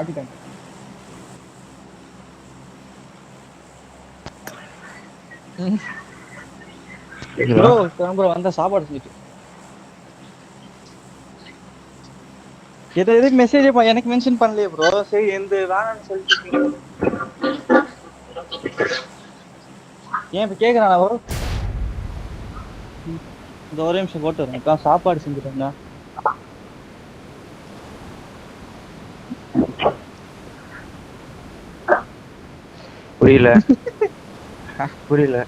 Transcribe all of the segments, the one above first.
மாட்டிட்டேன். Bro bro வந்த சாப்பாடு செஞ்சுட்டு எதுக்கு மெசேஜ் எனக்கு மென்ஷன் பண்ணலையே ப்ரோ. சரி எந்த வேணாம்னு சொல்லிட்டு ஏன் இப்ப கேக்குறானா ப்ரோ? இந்த ஒரே நிமிஷம் போட்டு வரேன். சாப்பாடு செஞ்சுட்டேங்க. புரியல புரியல.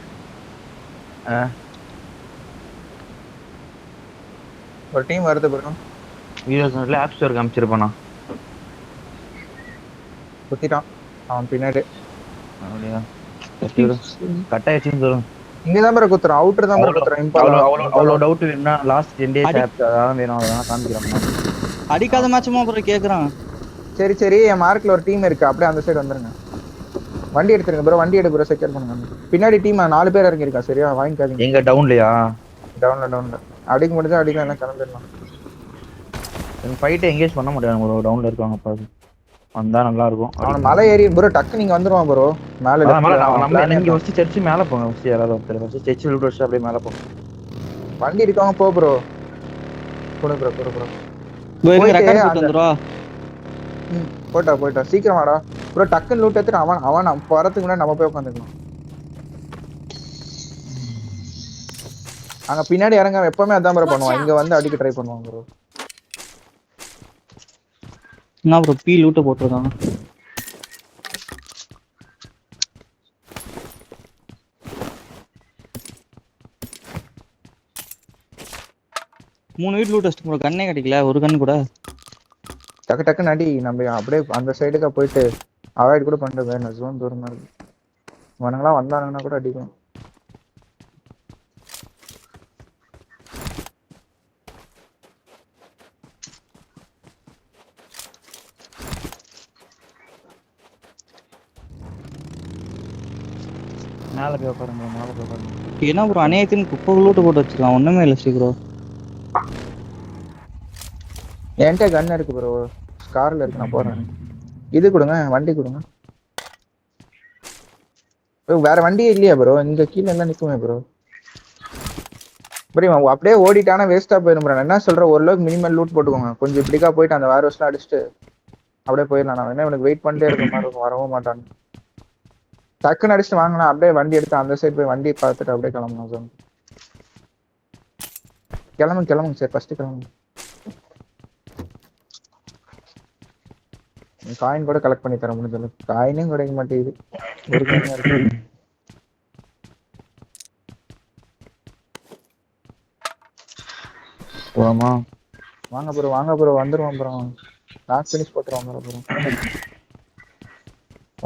ஒரு டீம் வருது ப்ரோ. வீடியோஸ்ல ஆப் ஸ்டோர் காமிச்சிருப்பானா? குத்திட்டான் அவன் பின்னாடி. அப்படியா? கட் ஆயிடுச்சுன்னு சொல்லுங்க. இங்கதான் ப்ரோ குத்துறான். அவுட்டர் தான் ப்ரோ குத்துறான். இம்பாலா அவ்வளோ டவுட் வேணும்னா லாஸ்ட் 10 days ஆப்ஸ் அதான் வேணும். அதெல்லாம் காமிக்கிறோம். அடிக்காத மேட்சுமா ப்ரோ கேக்குறான். சரி சரி என் மார்க்ல ஒரு டீம் இருக்கு. அப்படியே அந்த சைடு வந்துருங்க. வண்டி எடுத்துருங்க ப்ரோ. வண்டி எடு ப்ரோ. செக்யூர் பண்ணுங்க. பின்னாடி டீம் 4 பேர் இறங்கி இருக்கா. சரியா வாங்கிக்காதீங்க. எங்க டவுன்லயா? டவுன்ல அடிக்க முடிஞ்சா அடிக்கலாம். என்ன கிளம்பிடலாம். ஃபைட்டை எங்கேஜ் பண்ண முடியாது ப்ரோ. டவுன்ல இருக்காங்க பாரு. வந்தா நல்லா இருக்கும். அவன் மலை ஏறி ப்ரோ டக்கு நீங்க வந்துருவான் ப்ரோ. மேல லெஃப்ட்ல நீங்க ஃபர்ஸ்ட் சர்ச் மேல போங்க. ஃபர்ஸ்ட் யாராவது ஒருத்தர் ஃபர்ஸ்ட் சர்ச் லூட் வச்சு அப்படியே மேல போங்க. வண்டி இருக்கவங்க போ ப்ரோ. போடு ப்ரோ போயிட்டா சீக்கிரம் வாடா ப்ரோ. டக்குன்னு லூட் எடுத்துட்டு அவன் வரதுக்கு முன்னாடி நம்ம போய் உட்காந்துக்கலாம். அங்க பின்னாடி இறங்க எப்பவுமே அதான் ப்ரோ பண்ணுவான். இங்க வந்து அடிக்க ட்ரை பண்ணுவாங்க ப்ரோ. என்ன ப்ரோ பி லூட்ட போட்டுருக்காங்க. மூணு வீட் லூட் வச்சிட்டு ப்ரோ. கண்ணே கிடைக்கல ஒரு கண்ணு கூட. டக்குன்னு அடி. நம்ம அப்படியே அந்த சைடுக்கா போயிட்டு அவாய்ட் கூட பண்ணிட்டு வேணும். ஜோன் தூரமா இருக்கு. இவனுங்களாம் வந்தானுங்கன்னா கூட அடிக்கும். மேல போய் உட்காருங்க. என்ன ப்ரோ அநேகத்தின் குப்பை லூட்டு போட்டு வச்சிருக்கான். ஒண்ணுமே இல்லை ஸ்ரீ ப்ரோ. என்கிட்ட கன் இருக்கு ப்ரோ. ஸ்கார்ல இருக்கு. நான் போறேன். இது கொடுங்க. வண்டி கொடுங்க. வேற வண்டியே இல்லையா ப்ரோ? இங்க கீழே எல்லாம் நிக்குமே ப்ரோ. ப்ரோ அப்படியே ஓடிட்டானா வேஸ்டா போயிடும் ப்ரோ. என்ன சொல்ற, ஓரளவுக்கு மினிமல் லூட் போட்டுக்கோங்க. கொஞ்சம் இப்படிக்கா போயிட்டு அந்த வேர் ஹவுஸ்லாம் அடிச்சுட்டு அப்படியே போயிடலாம். நான் என்ன இவனுக்கு வெயிட் பண்ணிட்டே இருக்க மாதிரி இருக்கும். வரவும் மாட்டான். டக்குன்னு அடிச்சுட்டு வாங்கினா அப்படியே வண்டி எடுத்து அந்த சைடு போய் வண்டி பார்த்துட்டு அப்படியே கிளம்பணும் சார். கிளம்புங்க சார். ஃபர்ஸ்ட் கிளம்புங்க. காயின் கூட கலெக்ட் பண்ணி தர முடிஞ்சது. காயினும் கிடைக்க மாட்டேங்குது. ஒரு காயின் இருக்கு. போமா வாங்க ப்ரோ வந்துருவோம் ப்ரோ. லாஸ்ட் ஃபினிஷ் போட்டுருவாங்க ப்ரோ.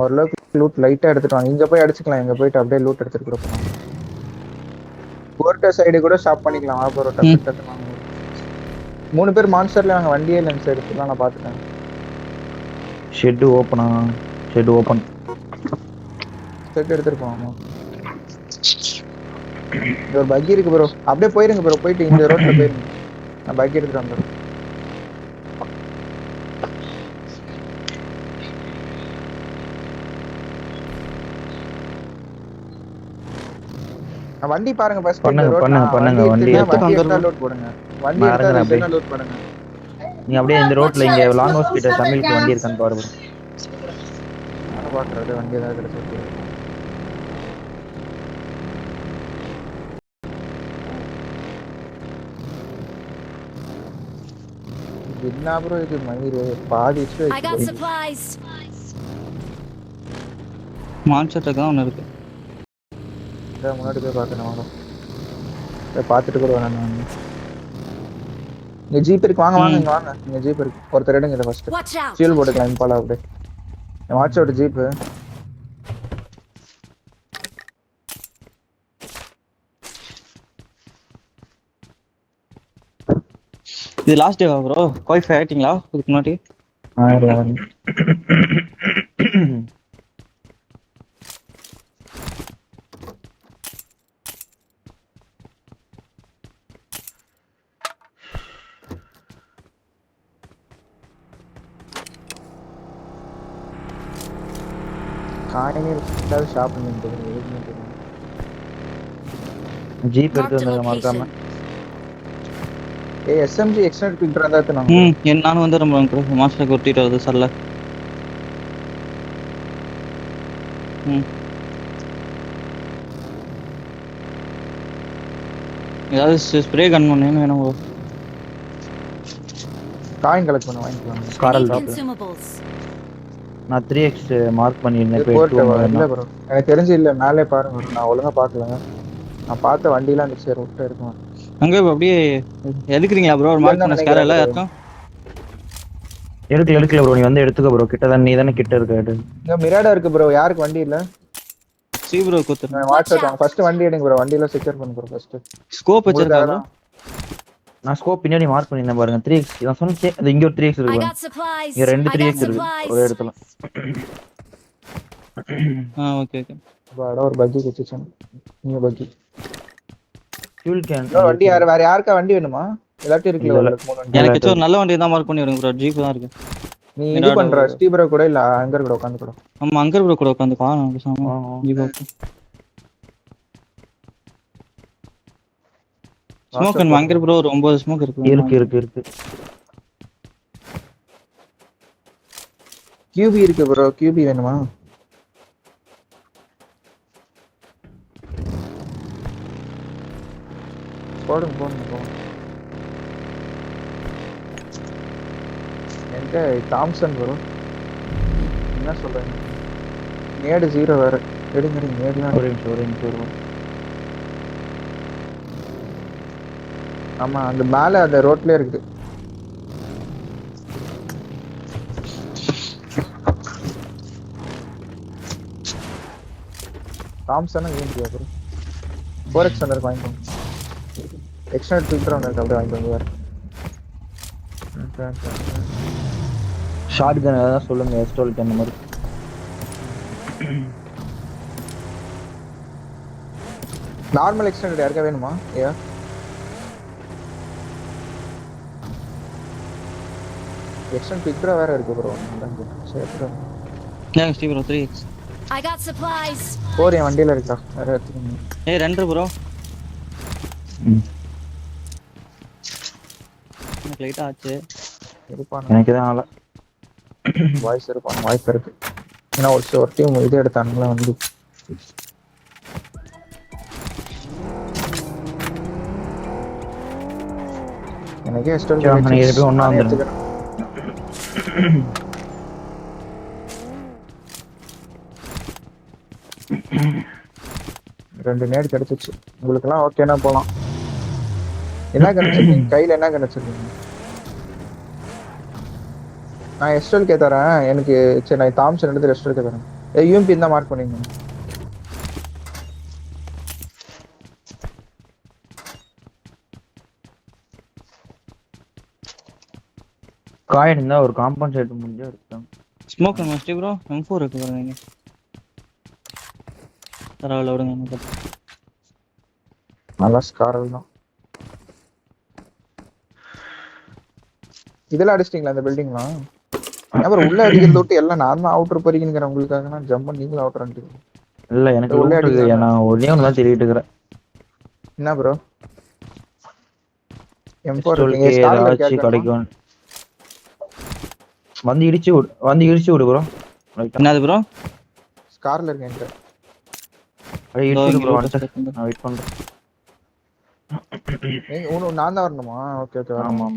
ஓரளவுக்கு லூட் லைட்டா எடுத்துட்டு வாங்க. இங்க போய் அடிச்சுக்கலாம். இங்க போயிட்டு அப்படியே லூட் எடுத்துட்டு கூட போகலாம். கோர்ட்ட சைடு கூட ஸ்டாப் பண்ணிக்கலாம். வா ப்ரோ. டக்கு வாங்க. 3 பேர் மான்ஸ்டர்ல வாங்க. வண்டியே இல்லை சைடு ஃபுல்லாக நான் பார்த்துட்டேன். Shed open. ஷெட் எடுத்துட்டு போவாங்க. ஒரு பக்கி இருக்கு ப்ரோ. அப்படியே போயிருங்க ப்ரோ. போயிட்டு இந்த ரோட்ல போயிருங்க. நான் பக்கி எடுத்துட்டு வந்துடுறேன். வண்டி பாருங்க ஃபர்ஸ்ட். இந்த ரோட் பண்ணுங்க. வண்டி எடுத்தா லோட் போடுங்க. வண்டி எடுத்தா லோட் பண்ணுங்க. நீ அப்படியே இந்த ரோட்ல இங்க லாங் ஹவுஸ் கிட்ட சமையலுக்கு வண்டி இருக்கான்னு பாருங்க. நான் பாக்குறது வண்டி ஏதாவது கிடைச்சிருக்கு. என்ன ப்ரோ இது மயிறு பாதி மான்ஸ்டர் தான் ஒன்று இருக்கு. முன்னாடி போய் பார்க்கணும். பார்த்துட்டு கூட வேணாம். இங்க ஜீப் இருக்கு. வாங்க இங்க வாங்க. இங்க ஜீப் இருக்கு. ஒருத்தர் எடுங்க. இதை ஃபர்ஸ்ட் ஃபியூல் போட்டுக்கலாம். இம்பாலா அப்படியே வாட்ச் அவுட் ஜீப். இது லாஸ்ட் டேவா ப்ரோ? குவாலிஃபை ஆயிட்டீங்களா இதுக்கு முன்னாடி? காயினே இல்லாத ஷாப் பண்ணிட்டு ஜீப் Marked எடுத்து a வந்தது மறக்காம. location. ஏய் எஸ்எம்ஜி எக்ஸ்டெண்ட் பிக்டர் இருந்தா நாங்க நானும் வந்துடுறேன் ப்ரோ மாஸ்டர் கொட்டிட்டு வருது சரில. ஏதாவது ஸ்ப்ரே கன் பண்ணேன்னு வேணும் ப்ரோ. காயின் கலெக்ட் பண்ண வாங்கிக்கலாம். I Karl need top. consumables. நான் 3x மார்க் பண்ணிருந்தேன். இது போட்டு இல்ல ப்ரோ எனக்கு தெரிஞ்சு இல்ல மேலே பாருங்க bro. நான் ஒழுங்கா பார்க்கல. நான் பார்த்த வண்டிலாம் அந்த சரி விட்டு இருக்கும். அங்க அப்படியே எதுக்குறீங்களா ப்ரோ ஒரு மார்க் பண்ண ஸ்கேர் எல்லாம் இருக்கும். எடுக்கல ப்ரோ, நீ வந்து எடுத்துக்க ப்ரோ. கிட்ட தான், நீ தானே கிட்ட இருக்க. இங்க மிராடா இருக்கு ப்ரோ. யாருக்கு வண்டி இல்ல? சி ப்ரோ குத்து. நான் வாட்ஸ்அப் வாங்க ஃபர்ஸ்ட் வண்டி எடுங்க ப்ரோ. வண்டியில செக்யூர் பண்ணு ப்ரோ ஃபர்ஸ்ட். ஸ்கோப் வச்சிருக்கா ப்ரோ. நான் ஸ்கோப் பின்னாடி மார்க் பண்ணிருந்தேன் பாருங்க. 3x நான் சொன்னேன். அது இங்க ஒரு 3x I இருக்கு. got supplies. இங்க ரெண்டு I got 3x இருக்கு supplies. ஒரே இடத்துல. Okay okay. வாடா ஒரு பக்கி வச்சுச்சேன். நீங்க பக்கி. Fuel can. இன்னொரு வண்டி வேற யாருக்கா வண்டி வேணுமா? எல்லாத்தையும் இருக்குல்ல இல்ல. உங்களுக்கு மூணு வண்டி. எனக்கு ஒரு நல்ல வண்டி தான் மார்க் பண்ணி விடுங்க ப்ரோ. ஜீப் தான் இருக்கு. நீ இது பண்ற ஸ்டீபரோ கூட இல்ல அங்கர் கூட உட்கார்ந்து கூட. ஆமா அங்கர் ப்ரோ கூட உட்கார்ந்து பாருங்க பேசாம. Jeep okay. Smoke and anger bro ஒரு 9 ஸ்மோக் இருக்கு. கியூபி இருக்கு ப்ரோ. கியூபி வேணுமா? போடுங்க. என்கிட்ட தாம்சன் ப்ரோ. என்ன சொல்றீங்க? நேடு 0 வேற. எடுங்க நேடுலாம் ஒரு நிமிஷம். ஆமா அந்த மேல அந்த ரோட்லயே இருக்குது. தாம்சன் ஏன் ப்ரோ? 4x வந்து வாங்கிக்கோங்க. எக்ஸ்ட்ரா ஃபில்டர் ஒன்று இருக்கு அப்படியே வாங்கிக்கோங்க வேற. ஷார்ட் கன் ஏதாவது சொல்லுங்க. எஸ்டோல் கன் மாதிரி. நார்மல் எக்ஸ்டெண்டட் யாருக்கா வேணுமா? ஏ எக்ஸ்டெண்ட் ஃபில்டர் வேற இருக்கு ப்ரோ. சரி ப்ரோ. ஏங்க Steve bro 3x. I got supplies. போர் என் வண்டியில இருக்கா வேற எடுத்துக்கோங்க. ஏய் 2 ப்ரோ. எனக்கு லைட் ஆச்சு. இருப்பான் எனக்கு தான் ஆள வாய்ஸ் இருப்பான். வாய்ஸ் இருக்கு. ஏன்னா ஒரு டீம் இது எடுத்தானுங்களா வந்து. எனக்கே ஸ்டோர் நீங்க ஒண்ணா வந்துருங்க. ரெண்டு நேடு கிடைச்சிச்சு. உங்களுக்கெல்லாம் ஓகேனா போலாம். என்ன கிடைச்சிருக்கீங்க கையில? என்ன கிடைச்சிருக்கீங்க? நான் எஸ்டோல்கே தரேன். எனக்கு சரி நான் தாம்சன் எடுத்து எஸ்டோல்கே தரேன். யூஎம்பி தான் மார்க் பண்ணிங்க. காயின் இருந்தா ஒரு காம்பன்சேட் முடிஞ்சா எடுத்தாங்க. Smoke and Steve bro M4 இருக்கு பாருங்க. தரவல விடுங்க எனக்கு. நல்லா ஸ்காரல் தான். இதெல்லாம் அடிச்சிட்டீங்களா இந்த பில்டிங்லாம்? அப்புறம் உள்ள அடிக்கிறது விட்டு எல்லாம் நான் தான் அவுட்டர் போறீங்கிறேன். உங்களுக்காக நான் ஜம்ப் பண்ணி நீங்களும் அவுட்டர் அடிக்கிறீங்க. இல்ல எனக்கு உள்ள அடிக்க நான் ஒண்ணே ஒண்ணு தான் தேடிட்டு இருக்கேன். என்ன ப்ரோ? M4 நீங்க ஸ்டார்ல கிடைக்கும். வந்து இடிச்சு விடு ப்ரோ. என்னது ப்ரோ? ஸ்கார்ல இருக்கு என்கிட்ட. அட இடிச்சு ப்ரோ. நான் வெயிட் பண்றேன். நீங்க நான் தான் வரணுமா? Okay okay. ஆமா.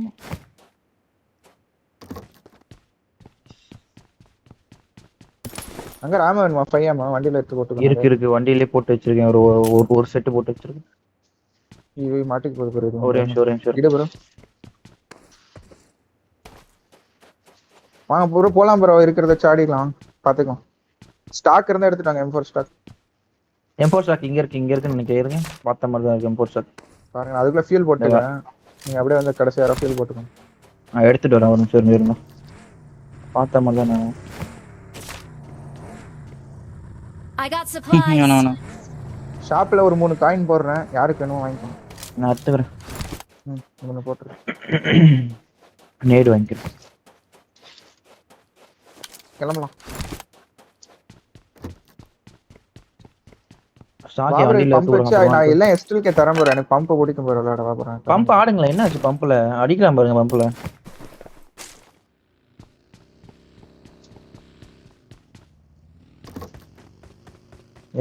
அங்க ராம வேணுமா? 5 வண்டியில எடுத்து போட்டு இருக்கு வண்டியிலே போட்டு வச்சிருக்கேன். ஒரு செட் போட்டு வச்சிருக்கேன். இது மாட்டிக்கு போது ப்ரோ. ஒரு நிமிஷம் இடு ப்ரோ. வாங்க ப்ரோ போலாம் ப்ரோ. இருக்கிறத சாடிடலாம். பாத்துக்கலாம். ஸ்டாக் இருந்தா எடுத்துட்டாங்க. M4 stock. M4 ஸ்டாக் இங்க இருக்குன்னு நினைக்கிறேன். பார்த்த மாதிரி தான் இருக்கு M4 ஸ்டாக். பாருங்க அதுக்குள்ள ஃபியூல் போட்டுறேன். நீங்க அப்படியே வந்து கடைசி யாரோ ஃபியூல் போட்டுக்கோங்க. நான் எடுத்துட்டு வரேன். ஒரு நிமிஷம் இருங்க. பார்த்த மாதிரி தான் நான். I got supplies. வேணாம். ஷாப்ல ஒரு 3 காயின் போடுறேன். யாருக்கு வேணுமோ வாங்கிக்கோங்க. நான் எடுத்துக்கிறேன். 3 போட்டுறேன். நேடு வாங்கிக்கிறேன். கிளம்பலாம். சாக்கி வாபரே வண்டியில பம்ப் எடுத்து வச்சு விடுங்க. நான் எல்லாம் எஸ்டில்கே தரேன் ப்ரோ. எனக்கு பம்ப் பிடிக்கும் ப்ரோ. விளையாட வாபரே. பம்ப் ஆடுங்களா? என்ன ஆச்சு பம்ப்ல? அடிக்கலாம் பாருங்க பம்ப்ல.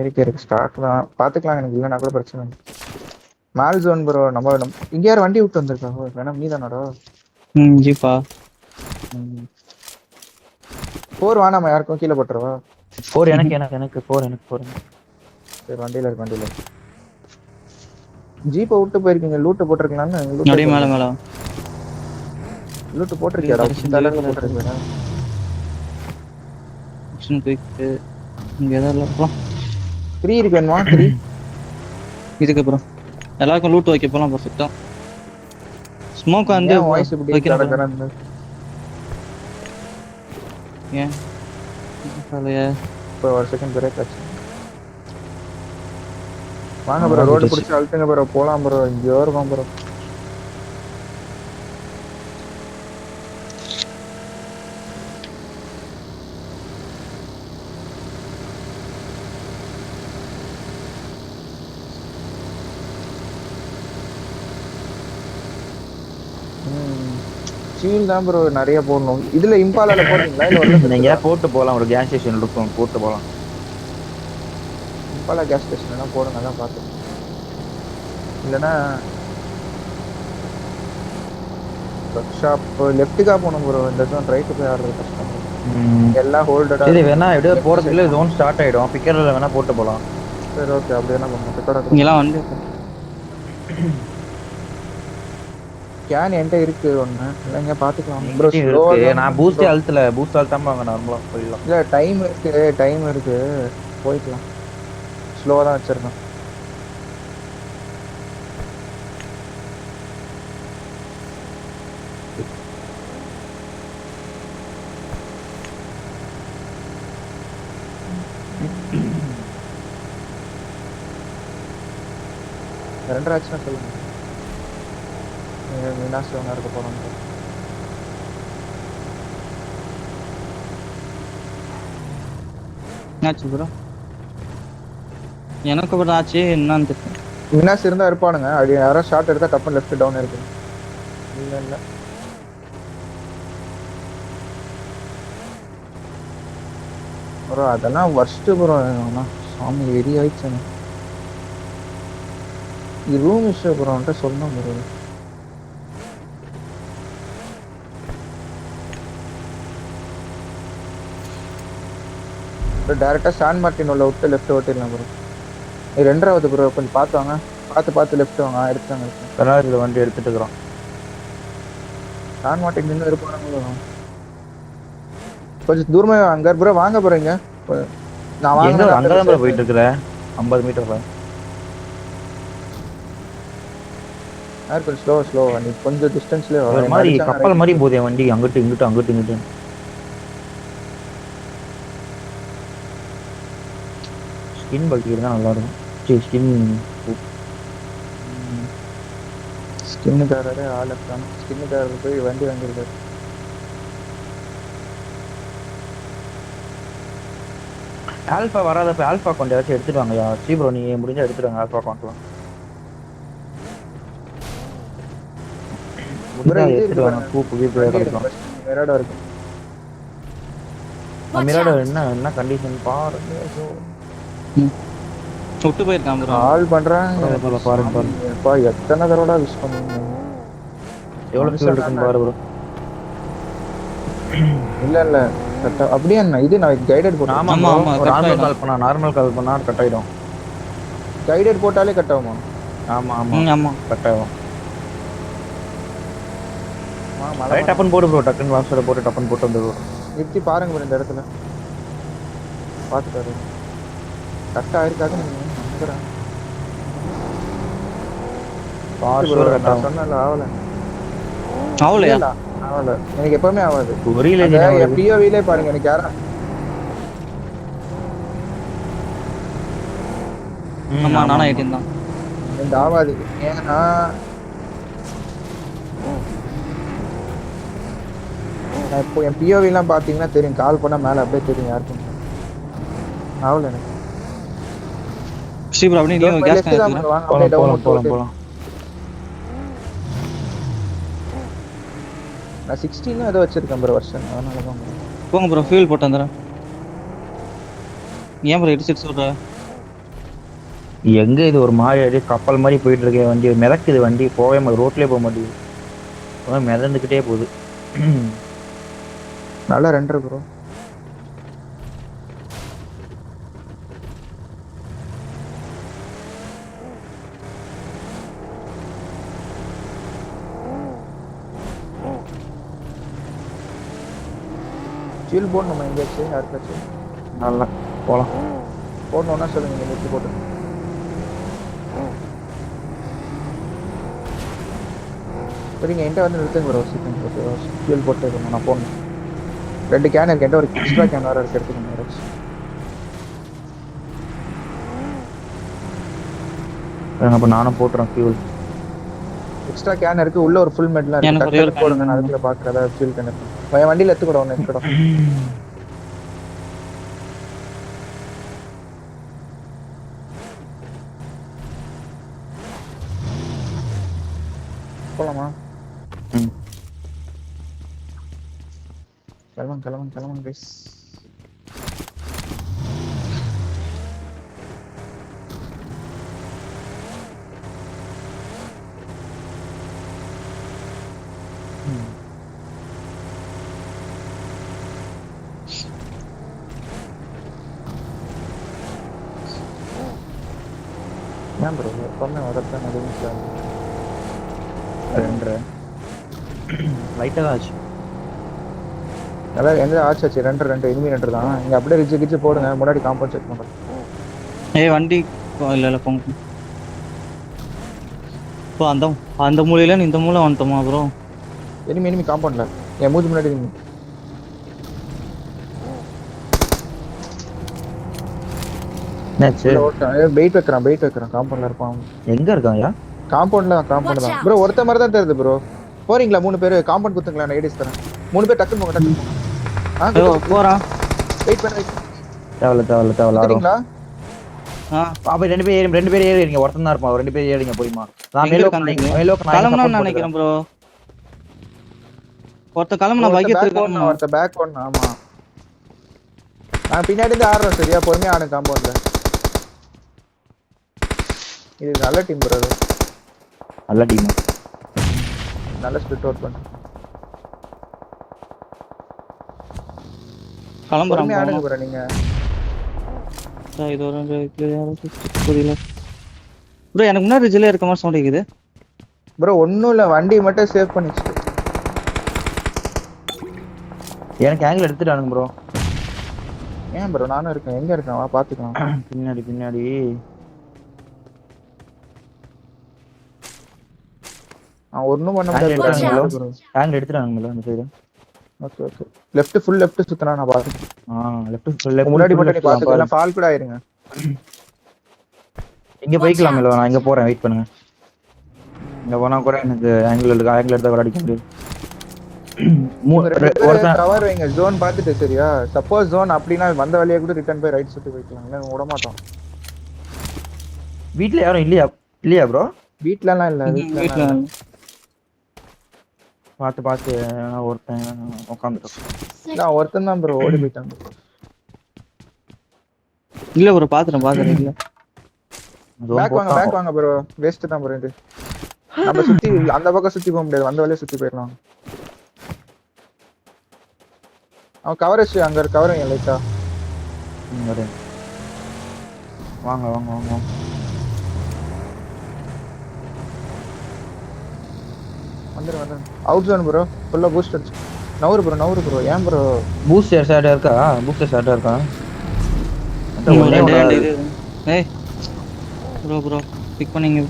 இருக்கு ஸ்டார்ட் தான் பாத்துக்கலாம். எனக்கு இல்லைனா கூட பிரச்சனை இல்லை. Mall zone bro. நம்ம இங்க யார் வண்டி விட்டு வந்திருக்காங்க? வேணா நீ தானடா? ஜீப்பா 4 வேணாமா யாருக்கும் கீழே போட்டுருவா? 4 எனக்கு 4 எனக்கு. சரி வண்டியில இருக்கு. ஜீப்பை விட்டு போயிருக்கீங்க. லூட்டு போட்டிருக்கலாம்னு அப்படியே மேல லூட்டு போட்டிருக்கியாடா? இந்த அளவுக்கு போட்டிருக்கீங்க. போயிட்டு இங்க ஏதாவது 3 இருக்கு வேணுமா? 3 இதுக்கப்புறம் எல்லாருக்கும் லூட் வைக்க போலாம் பர்ஃபெக்ட்டா. ஸ்மோக் வந்து வாய்ஸ் இப்படி வைக்கிறேன். ஏன் இப்போ ஒரு செகண்ட் பிரேக் ஆச்சு. வாங்க ப்ரோ. ரோடு பிடிச்சி அழுத்துங்க ப்ரோ. போலாம் ப்ரோ. இங்கேயோ இருக்கும் ப்ரோ. சீல் தான் ப்ரோ நிறைய போடணும். இதுல இம்பாலால போடுறீங்களா இல்ல நீங்க போட்டு போலாம். ஒரு கேஸ் ஸ்டேஷன் இருக்கும், போட்டு போலாம். இம்பாலா கேஸ் ஸ்டேஷன் எல்லாம் போடுங்க. அதான் பார்த்து இல்லைன்னா ஒர்க் ஷாப் லெஃப்ட்டுக்கா போகணும் ப்ரோ. இந்த ஜோன் ரைட்டு போய் ஆடுறது கஷ்டம். எல்லாம் ஹோல்டடா. சரி வேணா எப்படியோ போறதுக்குள்ள ஜோன் ஸ்டார்ட் ஆயிடும். பிக்கர்ல வேணா போட்டு போலாம். சரி ஓகே. அப்படி என்ன பண்ணுவோம்? பிக்கர் இங்கெல்லாம் வந்து கேன் என்கிட்ட இருக்கு ஒண்ணு. இல்லைங்க பாத்துக்கலாம் ப்ரோ. இருக்கு. நான் பூஸ்ட் அழுத்தல. பூஸ்ட் அழுத்தாம வாங்க நார்மலா போயிடலாம். இல்ல டைம் இருக்கு போய்க்கலாம். ஸ்லோவா தான் வச்சிருக்கேன். ரெண்டரை ஆச்சுன்னா சொல்லுங்க. மீனாட்சி ஒன்றா இருக்க போகிறோம். என்னாச்சு ப்ரோ? எனக்கு கூட ஆச்சு. என்னன்னு தெரியல. மீனாட்சி இருந்தா இருப்பானுங்க. அப்படி யாரும் ஷார்ட் எடுத்தா டப்பு லெஃப்ட் டவுன் இருக்கு. இல்லை ப்ரோ. அதெல்லாம் ஒர்ஸ்ட் ப்ரோ. சாமி வெறி ஆயிடுச்சு. இது ரூம் இஷ்யூ ப்ரோ. அவன்கிட்ட சொல்லணும் ப்ரோ. டேரக்டா சான் மார்டின் உள்ள விட்டு லெஃப்ட் ஓட்டிடலாம் ப்ரோ. இது 2வது ப்ரோ. கொஞ்சம் பார்த்துவாங்க. பார்த்து லெஃப்ட் வாங்க. எடுத்தாங்க கராஜில் வண்டி எடுத்துட்டு இருக்கிறோம். சான் மார்டின் நின்று இருப்பாங்க. கொஞ்சம் தூரமா அங்க ப்ரோ. வாங்க ப்ரோ. இங்க நான் வாங்க அங்கதான் ப்ரோ போயிட்டு இருக்கிறேன். 50 மீட்டர்ல. கொஞ்சம் ஸ்லோ நீ கொஞ்சம் டிஸ்டன்ஸ்லயே ஒரு மாதிரி கப்பல் மாதிரி போதே வண்டி. அங்கிட்டு இங்கிட்டு ஸ்கின் பல்ட்டி இருந்தா நல்லா இருக்கும். ஸ்கின்னுக்காரரே ஆள் இருக்காங்க. ஸ்கின்னுக்காரர் போய் வண்டி வாங்கியிருக்காரு. ஆல்ஃபா வராதப்ப ஆல்ஃபா கொண்டாச்சும் எடுத்துட்டு வாங்க. சீப்ரோ நீ முடிஞ்சா எடுத்துட்டு வாங்க. ஆல்ஃபா கொண்டலாம் எடுத்துட்டு வாங்க. மிராடோ இருக்கு. மிராடோ என்ன கண்டிஷன் பாருங்க. விட்டு போயிருக்கான் ப்ரோ. ஆல் பண்றாங்க பாருங்க. எத்தனை தடவை விஷ் பண்ணுங்க. எவ்வளவு ஃபியூல் இருக்குன்னு பாரு ப்ரோ. இல்ல அப்படியே என்ன இது நான் கைடட் போட்டேன். ஆமா நார்மல் கால் பண்ணா கட் ஆயிடும். கைடட் போட்டாலே கட் ஆகுமா? ஆமா கட் ஆகும். ரைட் அப்பன் போடு ப்ரோ. டக்குன்னு வாசல போட்டு டப்பன் போட்டு வந்துரு. நிறுத்தி பாருங்க ப்ரோ. இந்த இடத்துல பாத்துட்டாரு. கட் ஆயிருக்காது நீங்க நம்புறேன். சொன்னல ஆவலையா? ஆவல. எனக்கு எப்பவுமே ஆகாது. பிஓவிலே பாருங்க. எனக்கு யாரா நானா 18 தான். இந்த ஆகாது. ஏன்னா இப்போ என் பிஓவிலாம் பார்த்தீங்கன்னா தெரியும். கால் பண்ணால் மேலே அப்படியே தெரியும் யாருக்கும். ஆகல எனக்கு. ஸ்ரீ ப்ரோ அப்படியே நீங்க கேஸ் லெஃப்ட் தான் bro, வாங்க அப்படியே போலாம் டவுன் போலாம் போட்டு போலாம். நான் 16 ஏதோ வச்சிருக்கேன் ப்ரோ வருஷன், அதனால தான் bro. போங்க ப்ரோ ஃபியூல் போட்டு வந்துடுறேன். ஏன் ப்ரோ 86 சொல்ற? எங்க இது ஒரு மாதிரி அப்படியே கப்பல் மாதிரி போயிட்டு இருக்க வண்டி, மிதக்குது வண்டி, போவே ரோட்லயே போக மாட்டேங்குது, மிதந்துக்கிட்டே போகுது. நல்லா ரெண்டரை ப்ரோ. ஃபியூல் போடணுமா எங்கேயாச்சும் யாருக்காச்சும்? நல்லா போலாம். போடணும்னா சொல்லுங்க, நீங்கள் எடுத்து போட்டு. சரிங்க, என்கிட்ட வந்து நிறுத்துங்க ப்ரோ, சீக்கிரம் போட்டு ஃபியூல் போட்டு இருக்கணும், நான் போடணும். 2 கேன் இருக்கு, என்கிட்ட ஒரு எக்ஸ்ட்ரா கேன் வேறு இருக்கு, எடுத்துக்கோங்க யாராச்சும். அப்ப நானும் போட்டுறேன் ஃபியூல். எக்ஸ்ட்ரா கேன் இருக்கு, உள்ள ஒரு ஃபுல் மெட்லாம் இருக்கு, எனக்கு ஒரே ஒரு டக்குனு போடுங்க. நான் அதுக்குள்ள பார்க்குறதா ஃபியூல் கேன் இருக்கு. என் வண்டியில் எடுத்துக்கூட ஒன்று எடுத்துக்கூட. போலாமா? ம். கிளம்புங்க கைஸ். ஏன் ப்ரோ எப்பவுமே வரத்தான் எதுவும் சார் 2 லைட்டாக தான் ஆச்சு. நல்லா எந்த ஆச்சாச்சு 2 இனிமே 2 தான். நீங்கள் அப்படியே ரிச்சு போடுங்க, முன்னாடி காம்பவுண்ட் செக் பண்ணுறேன். ஏய் வண்டி இல்ல போங்க. இப்போ அந்த மூலையில இந்த மூலை வந்துட்டோமா ப்ரோ? இனிமே காம்பவுண்ட்ல என் மூஞ்சி முன்னாடி இனிமே. என்னாச்சு? வெயிட் வைக்கிறான் காம்பவுண்ட்ல இருப்பான். எங்க இருக்காங்க? காம்பவுண்ட் தான் ப்ரோ, ஒருத்த மாதிரி தான் தெரியுது ப்ரோ. போறீங்களா 3 பேர்? காம்பவுண்ட் குத்துங்களா, நான் ஐடிஸ் தரேன். 3 பேர் டக்குன்னு போங்க. போறான். வெயிட் பண்ணு. தேவையில்ல சரிங்களா? அப்ப 2 பேர் ஏறிங்க, ஒருத்தன் தான் இருப்பான், 2 பேர் ஏறிங்க போயிமா. நான் கிளம்பணும்னு நினைக்கிறேன் ப்ரோ. ஒருத்த கிளம்புனா பைக் எடுத்துக்கலாம். ஒருத்த பேக் ஓடணும். ஆமா, நான் பின்னாடி இருந்து ஆடுறோம். சரியா, பொறுமையா ஆடுங்க காம்பவுண்ட்ல. இது நல்ல டீம் ப்ரோ, நல்ல டீம், நல்ல ஸ்பிளிட் அவுட் பண்ணு. கிளம்புறாங்க ஆடுங்க ப்ரோ நீங்க. இது ஒரு புரியல ப்ரோ. எனக்கு முன்னாடி ரிஜிலே இருக்க மாதிரி சவுண்ட் கேக்குது ப்ரோ. ஒன்றும் இல்லை, வண்டி மட்டும் சேவ் பண்ணி வச்சுட்டு. எனக்கு ஆங்கிள் எடுத்துட்டானுங்க ப்ரோ. ஏன் ப்ரோ, நானும் இருக்கேன். எங்க இருக்கேன், வா பாத்துக்கலாம். பின்னாடி ஒன்றும் பண்ண முடியாது ப்ரோ. ஆங்கிள் எடுத்துட்டானுங்களா அந்த சைடு? ஓகே ஃபுல் லெஃப்ட் சுத்தினா நான் பாத்துக்கிறேன். லெஃப்ட் முன்னாடி மட்டும் நீ பாத்துக்கலாம், ஃபால் கூட ஆயிருங்க. இங்க போய்க்கலாம் இல்ல, நான் இங்க போறேன், வெயிட் பண்ணுங்க. இங்க போனா கூட எனக்கு ஆங்கிள் எடுத்தா கூட அடிக்க முடியாது. கவர் வைங்க, ஜோன் பார்த்துட்டு. சரியா, சப்போஸ் ஜோன் அப்படின்னா வந்த வழியா கூட ரிட்டர்ன் போய் ரைட் சுத்தி போய்க்கலாம். இல்ல விட மாட்டோம். வீட்ல யாரும் இல்லையா ப்ரோ? வீட்லலாம் இல்ல, வீட்ல பார்த்து ஒருத்தன் உட்காந்துட்டோம். நான் ஒருத்தன் தான் ப்ரோ, ஓடி போயிட்டான். இல்ல ப்ரோ, பாக்குறேன் இல்ல. பேக் வாங்க ப்ரோ, வேஸ்ட் தான் ப்ரோ இது. நம்ம சுத்தி அந்த பக்கம் சுத்தி போக முடியாது, வந்த வழியா சுத்தி போயிடலாம். அவன் கவரேஜ் அங்க இருக்கு, கவரிங் லைட்டா. வாங்க வந்துரு. அவுட் ஜோன் ப்ரோ, ஃபுல்லா பூஸ்ட் அடிச்சு. நவுரு ப்ரோ. ஏன் ப்ரோ பூஸ்டர் ஷாட் இருக்கா? ஏய் ப்ரோ பிக் பண்ணீங்க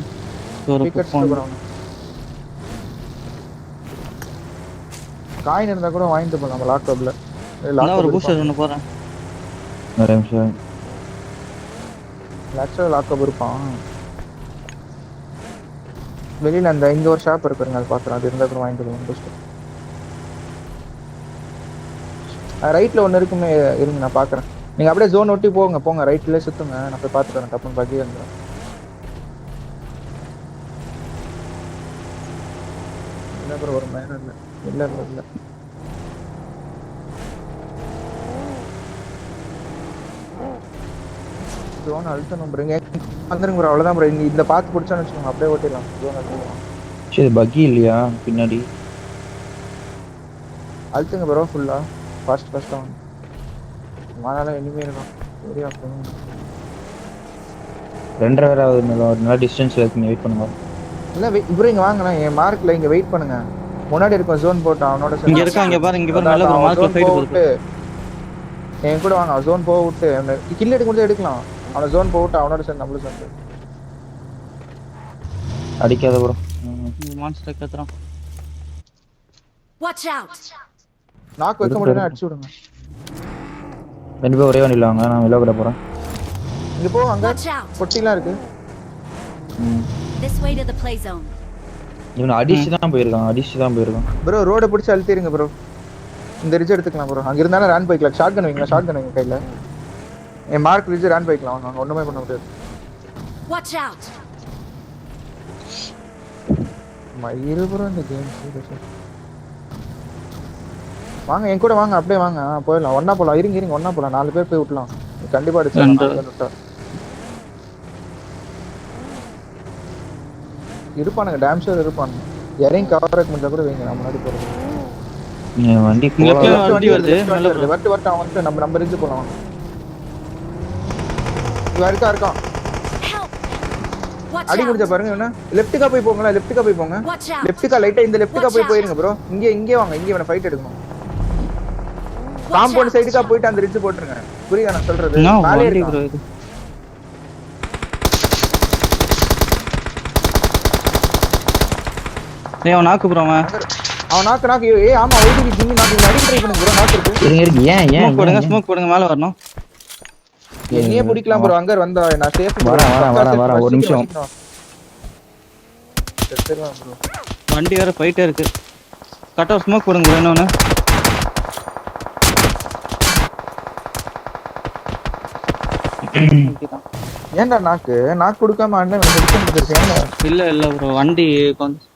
காயின் இருந்தா கூட வாங்கிட்டு போலாம் நம்ம லாக்அப்ல. ஒரு பூஸ்டர் ஒன்னு போறேன். ஒரு நிமிஷம். லாக்அப் இருப்பான் வெளியில. அந்த இங்க ஒரு ஷாப் இருக்குங்க, அது பாக்குறேன். அது இருந்தா கூட வாங்கிட்டு போலாம் பூஸ்டர். ரைட்ல ஒன்னு இருக்குமே, இருங்க நான் பாக்குறேன். நீங்க அப்படியே ஜோன் ஒட்டி போங்க. ரைட்லயே சுத்துங்க, நான் போய் பாத்துட்டு வரேன். டப்புன்னு பக்கி வந்துடும். இல்ல ப்ரோ ஒரு மேல இல்ல இல்ல ப்ரோ இல்ல ஜோன் அழுத்தணும் ப்ரோ வந்துருங்க ப்ரோ அவ்வளவுதான் ப்ரோ இந்த பாத்து பிடிச்சான்னு வச்சுக்கோங்க அப்படியே ஓட்டிடலாம் ஜோன் அழுத்தணும் சரி பக்கி இல்லையா பின்னாடி? அழுத்துங்க ப்ரோ ஃபுல்லா ஃபாஸ்டா வாங்க மானால இனிமே இருக்கும் சரியா போங்க 2.5 வேற ஆகுது மேல. ஒரு நல்ல டிஸ்டன்ஸ்ல இருக்கு, வெயிட் பண்ணுங்க. இல்ல ப்ரோ இங்க வாங்கண்ணா என் மார்க்ல இங்க வெயிட் பண்ணுங்க முன்னாடி இருக்கும் ஜோன் போட்டு அவனோட இங்க இருக்கா, இங்க பாரு மேல ப்ரோ மார்க்ல ஃபைட் போகுது. என் கூட வாங்க ஜோன் போக விட்டு கில் எடுக்க முடியாது எடுக்கலாம் அவனை ஜோன் போக விட்டு அவனோட சேர்ந்து நம்மளும் சேர்ந்து அடிக்காத ப்ரோ. மான்ஸ்டர் கத்துறான். Watch out! நாக்கு வைக்க முடியும்னா அடிச்சு விடுங்க. ரெண்டு பேரும் ஒரே வண்டியில் வாங்க, நான் வெளில கூட போறேன். இங்க போ அங்க Watch out! பொட்டிலாம் இருக்கு. This way to the play zone. இவன் அடிச்சு தான் போயிருக்கான். ப்ரோ ரோட பிடிச்சு அழுத்திடுங்க ப்ரோ. இந்த ரிட்ஜ் எடுத்துக்கலாம் ப்ரோ. அங்க இருந்தாலும் ரன் பைக்ல ஷாட் கன் வைங்க, ஷாட் கன் வைங்க கையில. என் மார்க் ரிட்ஜ் ரன் பைக்லாம் வாங்க, ஒண்ணுமே பண்ண முடியாது. Watch out! மயிரு ப்ரோ இந்த கேம் சீரியஸ். வாங்க என் கூட வாங்க, அப்படியே வாங்க போயிடலாம். ஒண்ணா போலாம், இருங்க ஒண்ணா போலாம். 4 பேர் போய் விட்டலாம். கண்டிப்பா அடிச்சு இருப்பானுங்க, டேம் ஷோர் இருப்பானுங்க. இறங்கி கவரேஜ் முடிஞ்சா கூட வைங்க, நான் முன்னாடி போறேன். வண்டி வண்டி வருது வரட்டு அவன்கிட்ட நம்ம ரிட்ஜ் போலாம். இவன் இருக்கான் Watch அடி முடிஞ்ச out! பாருங்க. என்ன லெஃப்ட்டுக்கா போய் போங்களா, லெஃப்ட்டுக்கா போய் போங்க. Watch out! லெஃப்ட்டுக்கா லைட்டா இந்த லெஃப்ட்டுக்கா போயிருங்க ப்ரோ. இங்கே வாங்க, இங்கே வேணா ஃபைட் எடுக்கணும். காம்பவுண்ட் சைடுக்கா போயிட்டு அந்த ரிட்ஜ் போட்டுருங்க. புரியுதா நான் சொல்றது? மேலே ஏறி ப்ரோ இது. டேய் அவன் நாக்கு ப்ரோ அவன் நாக்கு ஏய் ஆமா ஓடிவி ஜிம்மி நாக்கு அடி ட்ரை பண்ணுங்க ப்ரோ. நாக்கு இருக்கு. இருங்க ஏன் ஸ்மோக் போடுங்க மேல வரணும். என்னையே பிடிக்கலாம் ப்ரோ. அங்க வந்தா நான் சேஃப் வரேன் ஒரு நிமிஷம். செத்துறலாம் ப்ரோ. வண்டி வேற ஃபைட்டே இருக்கு. கட் ஆஃப் ஸ்மோக் போடுங்க ப்ரோ. என்னன்னு ஏன்டா நாக்கு கொடுக்காம அண்ணன் மெடிசன் கொடுத்துருக்கேன். இல்ல ப்ரோ வண்டி கொஞ்சம்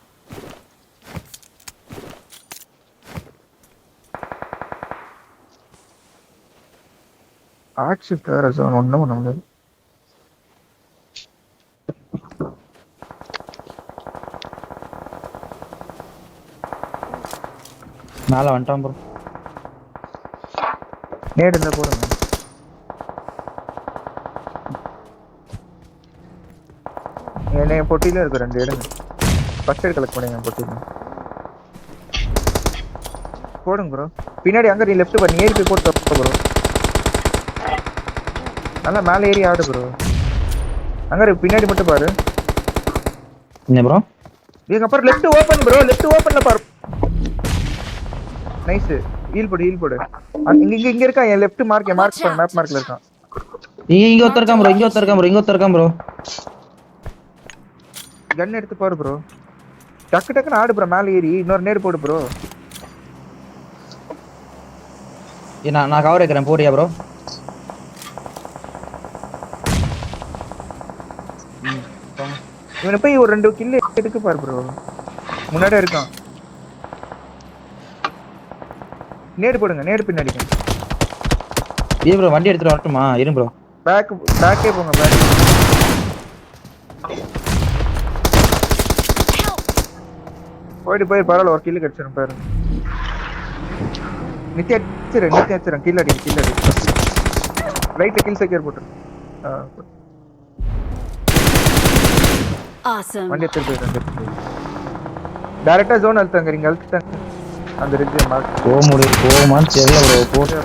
ஆக்சி வேற ஜோன் ஒண்ணும் பண்ண முடியாது. மேல வந்துட்டான் ப்ரோ. நேடு இருந்தா போடுங்க. என்ன பொட்டில இருக்கு 2 எடுங்க. ஃபர்ஸ்ட் எய்ட் கலெக்ட் பண்ணுங்க பொட்டில. போடுங்க ப்ரோ. பின்னாடி அங்க நீ லெஃப்ட் பண்ணி ஏறி போய் போட்டு ப்ரோ. நல்லா மேலே ஏறி ஆடு ப்ரோ. அங்க பின்னாடி மட்டும் பாரு. என்ன ப்ரோ? இதுக்கு அப்புறம் லெஃப்ட் ஓபன் ப்ரோ. லெஃப்ட் ஓபன்ல பாரு. நைஸ். ஹீல் போடு. இங்க இருக்கா என் லெஃப்ட் மார்க் பண்ண மேப் மார்க்ல இருக்கான். இங்க ஒருத்தர் இருக்கான் ப்ரோ. கன் எடுத்து பாரு ப்ரோ. டக்குன்னு ஆடு ப்ரோ. மேலே ஏறி இன்னொரு நேர் போடு ப்ரோ. நான் கவர் வைக்கிறேன், போறியா ப்ரோ? இவனை போய் ஒரு 2 கில் எடுக்க பாரு ப்ரோ. முன்னாடியே இருக்கான். நேடு போடுங்க, நேடு பின்னாடி. இது ப்ரோ வண்டி எடுத்துட்டு வரட்டுமா? இரு ப்ரோ. பேக்கே போங்க. போயிட்டு பரவாயில்ல, ஒரு கில்லு கிடைச்சிடும் பாரு. நித்தியா அடிச்சிடும். கில் அடி. ரைட்ல கில் செக்யூர் போட்டுரு. Awesome. வண்டி எடுத்து போயிட்டு டைரக்டா ஜோன் அழுத்தாங்க. நீங்க அழுத்தாங்க அந்த ரிட்ஜ் மார்க். போமான்னு தெரியல ப்ரோ. போட்டு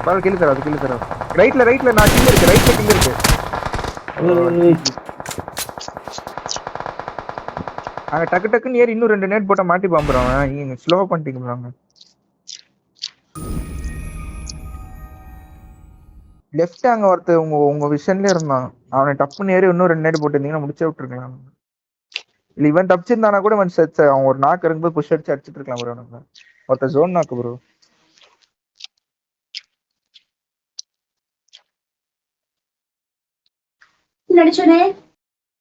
பால் கில் தர. ரைட்ல நான் கில் இருக்கு. ரைட்ல கில் இருக்கு. அங்க டக்குன்னு ஏறி இன்னும் 2 நேட் போட்டா மாட்டி பாம்புறான். நீங்க ஸ்லோ பண்ணிட்டீங்க. லெஃப்ட் அங்க ஒருத்த உங்க விஷன்ல இருந்தான். அவனை டப்புன்னு ஏறி இன்னும் 2 நேட் போட்டுருந்தீங்கன்னா முடிச்சே விட்டுருக்கலாம். இல்ல இவன் தப்பிச்சிருந்தானா கூட அவன் ஒரு நாக்கு இருக்கும்போது புஷ் அடிச்சு அடிச்சிட்டு இருக்கலாம் ப்ரோ. ஒருத்த ஜோன் நாக்கு ப்ரோ. நடிச்சோனே